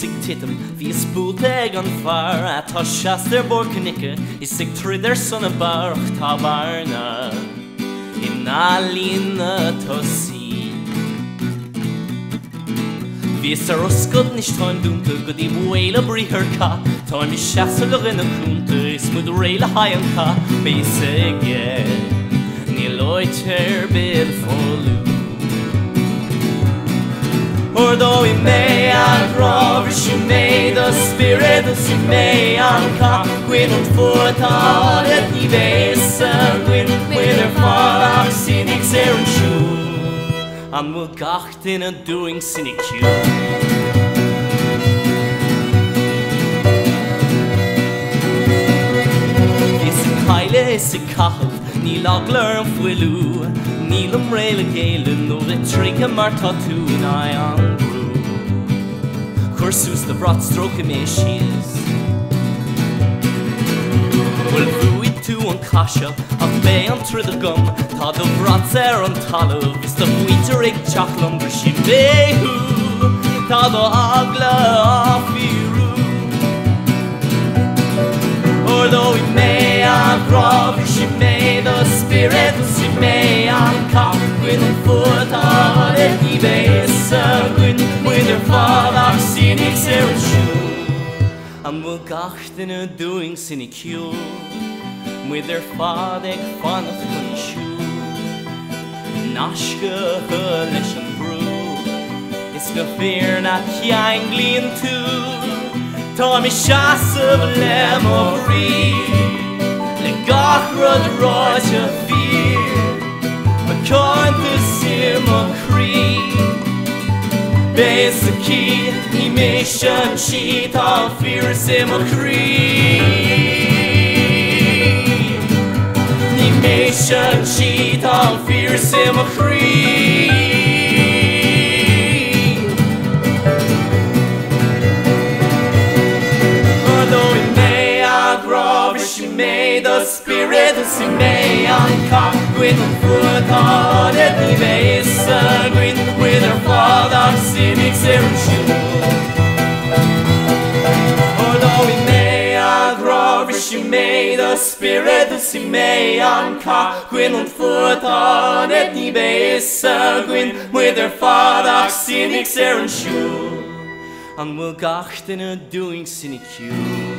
sig titum, vi spulteg an far, at ta shaster borkenicke, is sig tridder son a barch ta barna, in alina to see. Vi ser oskod nicht han dunte, god I whale briher ka, ta mi shassel in a kunte, is mud rail hayan ka, be sige, ni loiter bil folu. Or though we may and rovers you may the spirit of you may and cock win and foot all at the base and win with their far cynics air and shoe and we'll gacht in a doing cynic you. Is a Gaeilge is a cahal ni lagler and fwilu Nílam réile Gaeilge nó le tríce mar tatú in I an brú. Cursús the brat stroke mé síos. Well bhuaí tú an caise ach bé an trid a gum tá do brat an talamh is do bhuitar ag teachlam gur sin béthú tá do agla áfiú. Or though we may and rob she may the spirit she may and cock with a foot on it he base with her father cynic and shoe and we'll gacht in a doing cynic with her father fun of the shoe nashka hulish and brew it's no fear not yangling too Tá mi seas of lemorí le gachrod ráid a fír a cáinte sim a chrí Bés a cí ní mé sin si tá fír sim a chrí Ní mé sin si tá fír sim a chrí She made the spirit of she may uncock with a foot on it he base with her father cynics and shoe Although we may agrove she made the spirit of she may uncock with a foot on it he base with her father cynics and shoe and we'll gacht in a doing cynic you